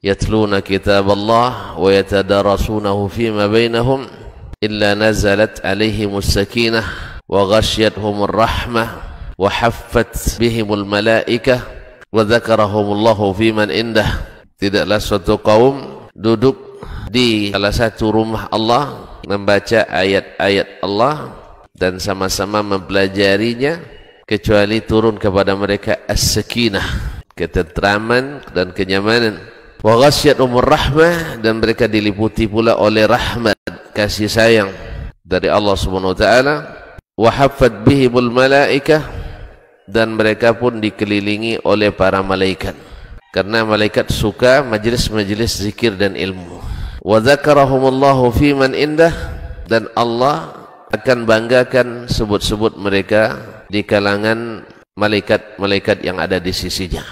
yatluna kitaballah wa yatadarasunahu fima bainahum illa nazalat alaihimus sakinah wa ghasyiyatuhumur rahmah wa haffat bihimul malaikah wa dzakarahumullahu fiman indah. Tidaklah suatu kaum duduk di salah satu rumah Allah, membaca ayat-ayat Allah dan sama-sama mempelajarinya, kecuali turun kepada mereka as-sakinah, ketentraman dan kenyamanan. Wa ghasyiyatuhumur rahmah, dan mereka diliputi pula oleh rahmat, kasih sayang dari Allah Subhanahu wa taala. Wa haffat bihimul malaikah, dan mereka pun dikelilingi oleh para malaikat, karena malaikat suka majelis-majelis zikir dan ilmu. Wa dzakarahumullahu fiman indah, dan Allah akan banggakan sebut-sebut mereka di kalangan malaikat-malaikat yang ada di sisinya,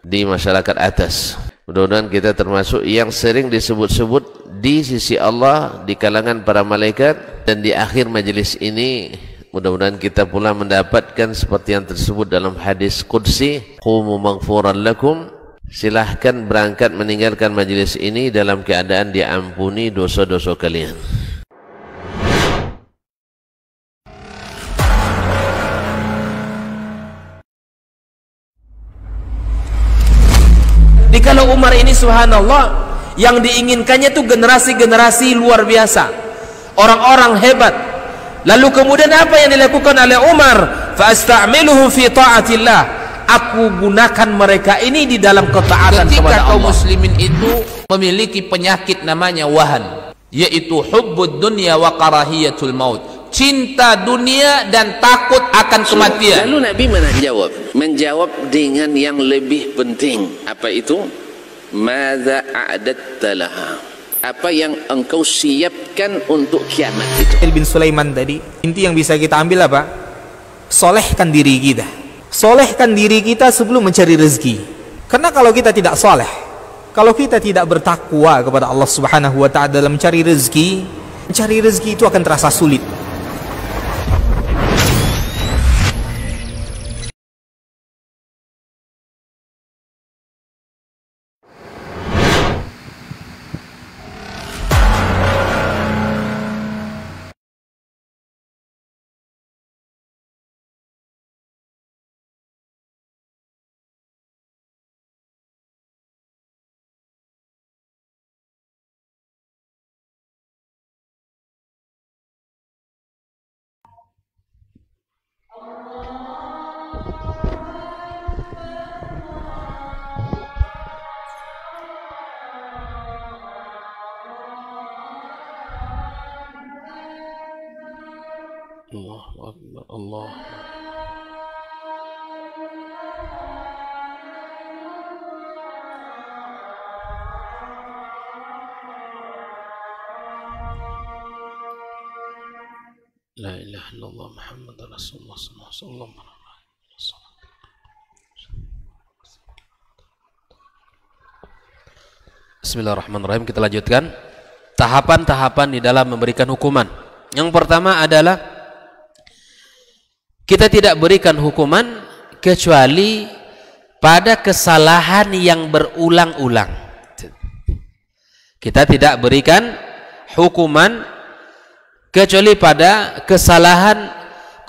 di masyarakat atas. Mudah-mudahan kita termasuk yang sering disebut-sebut di sisi Allah, di kalangan para malaikat. Dan di akhir majelis ini mudah-mudahan kita pula mendapatkan seperti yang tersebut dalam hadis qudsi, qumu maghfuran lakum, silahkan berangkat meninggalkan majelis ini dalam keadaan diampuni dosa-dosa kalian. Kalau Umar ini subhanallah, yang diinginkannya itu generasi-generasi luar biasa, orang-orang hebat. Lalu kemudian apa yang dilakukan oleh Umar? Fa'asta'miluhum fi ta'atillah, aku gunakan mereka ini di dalam ketaatan kepada Allah. Ketika kaum muslimin itu memiliki penyakit namanya wahan, yaitu hubbud dunya wa karahiyatul maut, cinta dunia dan takut akan kematian. Lalu Nabi menjawab dengan yang lebih penting. Apa itu? Madza a'adatta laha, apa yang engkau siapkan untuk kiamat itu. Bin Sulaiman tadi, inti yang bisa kita ambil apa? Solehkan diri kita. Solehkan diri kita sebelum mencari rezeki. Karena kalau kita tidak soleh, kalau kita tidak bertakwa kepada Allah Subhanahu wa ta'ala dalam mencari rezeki itu akan terasa sulit. Allah Akbar, Allah. La ilaha illallah Muhammad Rasulullah sallallahu alaihi wasallam. Bismillahirrahmanirrahim. Kita lanjutkan tahapan-tahapan di dalam memberikan hukuman. Yang pertama adalah kita tidak berikan hukuman kecuali pada kesalahan yang berulang-ulang. Kita tidak berikan hukuman kecuali pada kesalahan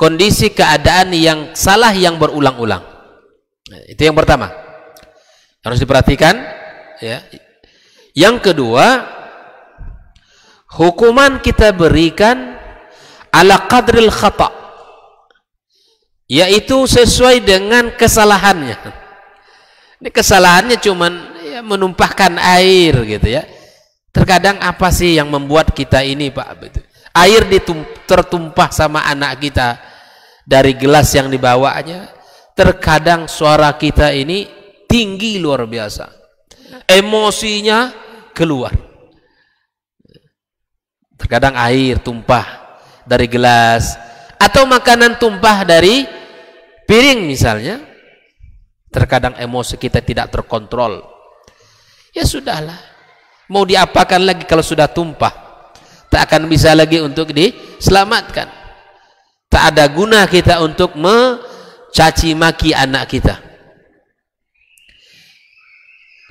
kondisi keadaan yang salah yang berulang-ulang. Itu yang pertama, harus diperhatikan ya. Yang kedua, hukuman kita berikan ala qadril khata', yaitu sesuai dengan kesalahannya. Ini kesalahannya cuman ya, menumpahkan air gitu ya. Terkadang apa sih yang membuat kita ini Pak? Air tertumpah sama anak kita dari gelas yang dibawanya. Terkadang suara kita ini tinggi luar biasa, emosinya keluar. Terkadang air tumpah dari gelas, atau makanan tumpah dari piring misalnya. Terkadang emosi kita tidak terkontrol. Ya sudahlah, mau diapakan lagi kalau sudah tumpah? Tak akan bisa lagi untuk diselamatkan. Tak ada guna kita untuk mencaci maki anak kita.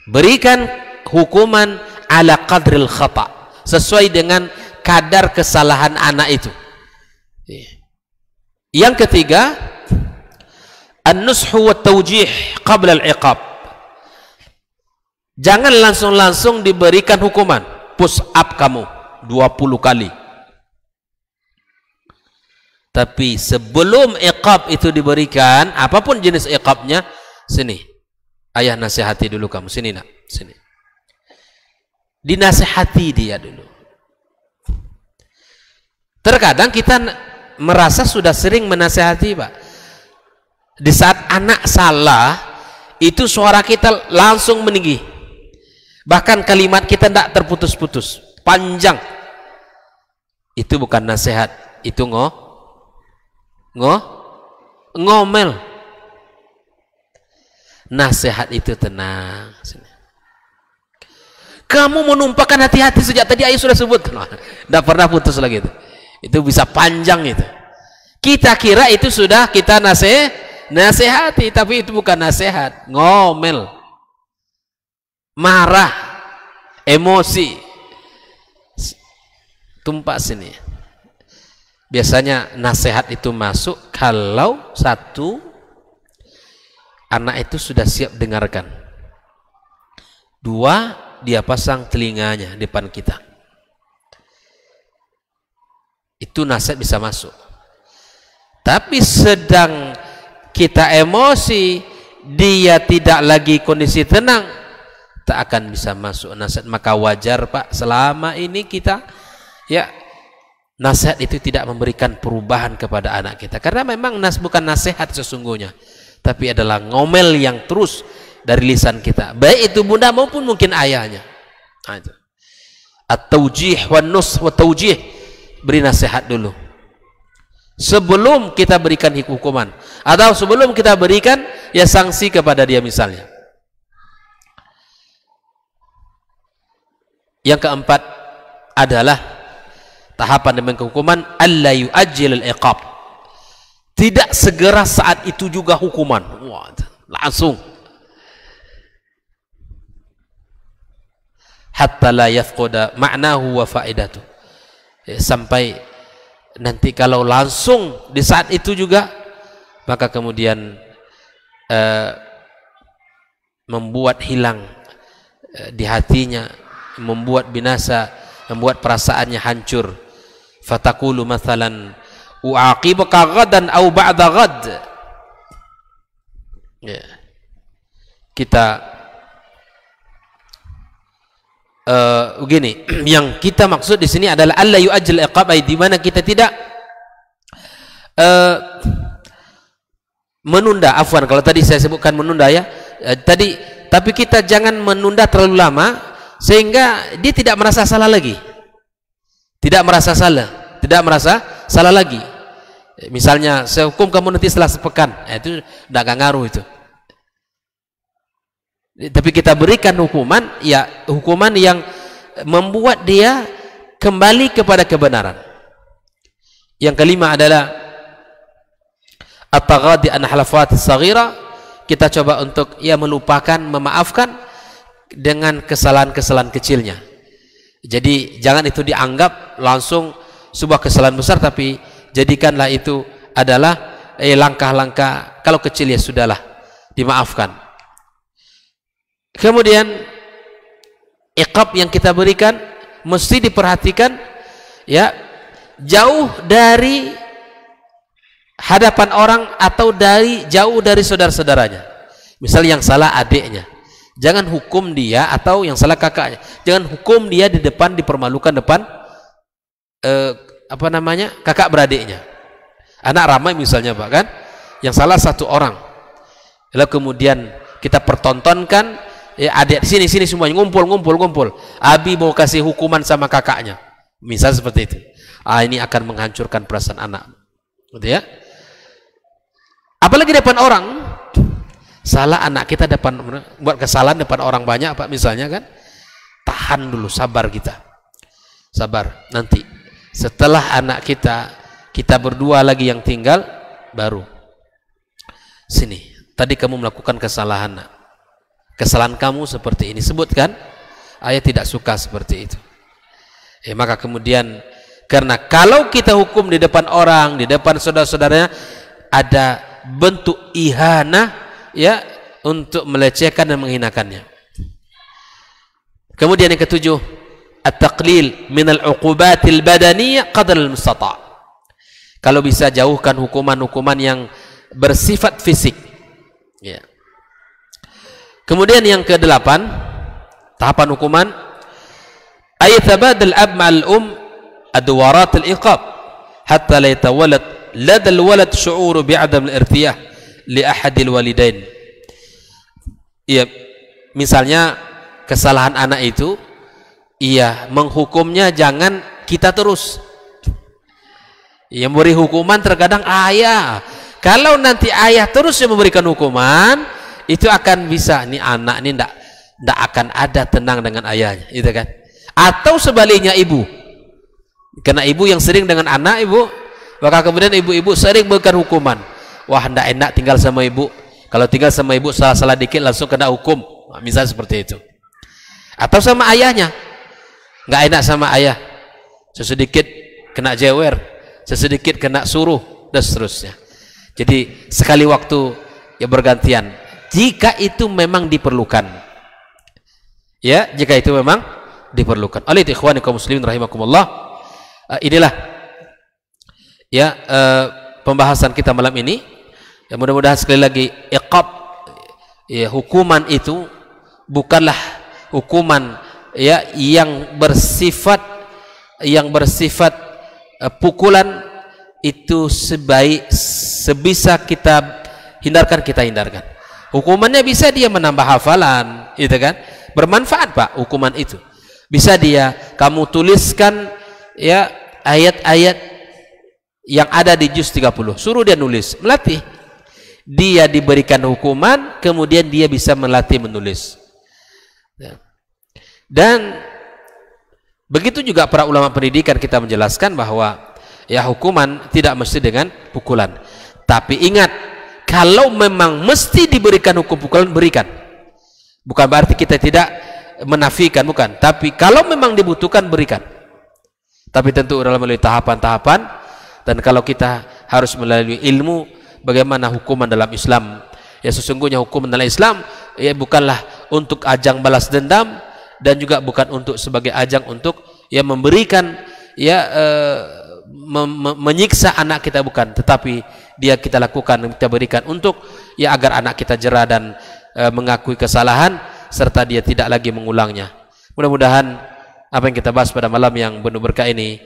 Berikan hukuman ala qadril khata', sesuai dengan kadar kesalahan anak itu. Yang ketiga, an-nushu wa tawjih qabla al-iqab. Jangan langsung-langsung diberikan hukuman. Push up kamu 20 kali. Tapi sebelum iqab itu diberikan, apapun jenis iqabnya, sini, ayah nasihati dulu kamu, sini nak, sini. Dinasihati dia dulu. Terkadang kita merasa sudah sering menasihati Pak. Di saat anak salah, itu suara kita langsung meninggi. Bahkan kalimat kita tidak terputus-putus, panjang. Itu bukan nasihat, itu ngomel. Nasihat itu tenang. Kamu menumpahkan hati-hati sejak tadi ayah sudah sebut. Tidak pernah putus lagi itu. Itu bisa panjang itu. Kita kira itu sudah kita nasihati, tapi itu bukan nasihat, ngomel. marah, emosi, tumpah sini. Biasanya nasihat itu masuk kalau satu, anak itu sudah siap dengarkan. Dua, dia pasang telinganya di depan kita. Itu nasihat bisa masuk. Tapi sedang kita emosi, dia tidak lagi kondisi tenang, tak akan bisa masuk nasihat. Maka wajar Pak, selama ini kita ya nasihat itu tidak memberikan perubahan kepada anak kita, karena memang bukan nasihat sesungguhnya, tapi adalah ngomel yang terus dari lisan kita, baik itu bunda maupun mungkin ayahnya. At-taujih wan nus wa taujih, beri nasihat dulu sebelum kita berikan hukuman, atau sebelum kita berikan ya sanksi kepada dia misalnya. Yang keempat adalah tahapan demi hukuman, alla yu'ajjil al-iqab, tidak segera saat itu juga hukuman. Wah, langsung. Hatta la yafqada ma'nahu wa faidatuh, sampai nanti kalau langsung di saat itu juga, maka kemudian membuat hilang di hatinya, membuat binasa, membuat perasaannya hancur. Fatakulu mathalan u'aqibuka ghadan au ba'da ghad. Ya. Kita begini, yang kita maksud di sini adalah alla yu'ajjil iqab, di mana kita tidak menunda, afwan kalau tadi saya sebutkan menunda ya, tapi kita jangan menunda terlalu lama sehingga dia tidak merasa salah lagi, tidak merasa salah lagi. Misalnya saya hukum kamu nanti setelah sepekan, itu tidak ngaruh itu. Tapi kita berikan hukuman, ya hukuman yang membuat dia kembali kepada kebenaran. Yang kelima adalah at-taghadi an halafatis saghira, kita coba untuk ya melupakan, memaafkan dengan kesalahan-kesalahan kecilnya. Jadi jangan itu dianggap langsung sebuah kesalahan besar, tapi jadikanlah itu adalah langkah-langkah, kalau kecil ya sudahlah, dimaafkan. Kemudian iqab yang kita berikan mesti diperhatikan ya, jauh dari hadapan orang atau jauh dari saudara-saudaranya. Misal yang salah adiknya, jangan hukum dia, atau yang salah kakaknya, jangan hukum dia di depan, dipermalukan depan kakak beradiknya. Anak ramai misalnya Pak kan, yang salah satu orang, lalu kemudian kita pertontonkan, ya adik sini semuanya ngumpul, abi mau kasih hukuman sama kakaknya, misal seperti itu. Ini akan menghancurkan perasaan anak, gitu ya. Apalagi depan orang, salah anak kita buat kesalahan depan orang banyak Pak misalnya kan, tahan dulu, sabar kita, sabar. Nanti setelah anak kita berdua lagi yang tinggal, baru sini, tadi kamu melakukan kesalahan nak, kesalahan kamu seperti ini, sebutkan, ayah tidak suka seperti itu. Maka kemudian, karena kalau kita hukum di depan orang, di depan saudara-saudaranya, ada bentuk ihanah ya, untuk melecehkan dan menghinakannya. Kemudian yang ketujuh, at-taqlil minal uqubatil badaniyah qadar al-mustata'. Kalau bisa jauhkan hukuman-hukuman yang bersifat fisik ya. Kemudian yang ke-8, tahapan hukuman, ayatabadal ab ma'al adwarat al-iqab hatta la yatawalad lada al-walad syu'uru bi'adam al-irtiyah li ahadil walidain. Ya, misalnya kesalahan anak itu, iya, menghukumnya jangan kita terus. Yang memberi hukuman terkadang ayah. Kalau nanti ayah terus yang memberikan hukuman, itu akan bisa, nih anak ini ndak akan ada tenang dengan ayahnya, gitu kan? Atau sebaliknya ibu, karena ibu yang sering dengan anak ibu, maka kemudian ibu-ibu sering memberikan hukuman. Wah, ndak enak tinggal sama ibu. Kalau tinggal sama ibu salah-salah dikit langsung kena hukum. Nah, misalnya seperti itu. atau sama ayahnya, nggak enak sama ayah, sesedikit kena jewer, sesedikit kena suruh, dan seterusnya. Jadi sekali waktu ya bergantian, jika itu memang diperlukan, ya, jika itu memang diperlukan. Oleh ikhwani kaum muslimin rahimakumullah, inilah ya pembahasan kita malam ini. Ya, mudah-mudahan sekali lagi iqab, ya, hukuman itu bukanlah hukuman ya yang bersifat pukulan. Itu sebisa kita hindarkan. Hukumannya bisa dia menambah hafalan, itu kan, bermanfaat Pak hukuman itu. Bisa dia kamu tuliskan ya ayat-ayat yang ada di juz 30, suruh dia nulis, melatih. Dia diberikan hukuman, kemudian dia bisa melatih menulis. Dan begitu juga para ulama pendidikan kita menjelaskan bahwa ya hukuman tidak mesti dengan pukulan. Tapi ingat, kalau memang mesti diberikan hukum pukulan, berikan. Bukan berarti kita tidak menafikan, bukan. Tapi kalau memang dibutuhkan, berikan. Tapi tentu melalui tahapan-tahapan, dan kalau kita harus melalui ilmu bagaimana hukuman dalam Islam. Ya sesungguhnya hukuman dalam Islam ya bukanlah untuk ajang balas dendam, dan juga bukan untuk sebagai ajang untuk ya memberikan ya menyiksa anak kita, bukan, tetapi dia kita lakukan, kita berikan untuk ya agar anak kita jera dan mengakui kesalahan serta dia tidak lagi mengulangnya. Mudah-mudahan apa yang kita bahas pada malam yang penuh berkah ini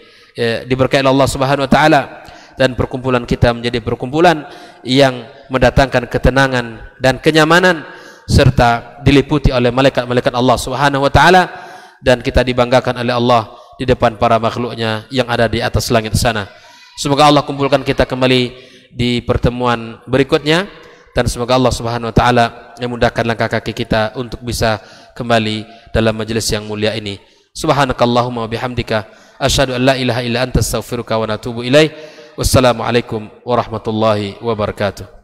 diberkahi Allah Subhanahu wa taala, dan perkumpulan kita menjadi perkumpulan yang mendatangkan ketenangan dan kenyamanan serta diliputi oleh malaikat-malaikat Allah Subhanahu wa taala, dan kita dibanggakan oleh Allah di depan para makhluknya yang ada di atas langit sana. Semoga Allah kumpulkan kita kembali di pertemuan berikutnya, dan semoga Allah Subhanahu wa taala memudahkan langkah kaki kita untuk bisa kembali dalam majelis yang mulia ini. Subhanakallahumma wa bihamdika asyhadu an la ilaha illa anta astaghfiruka wa atubu ilaik. Wassalamualaikum warahmatullahi wabarakatuh.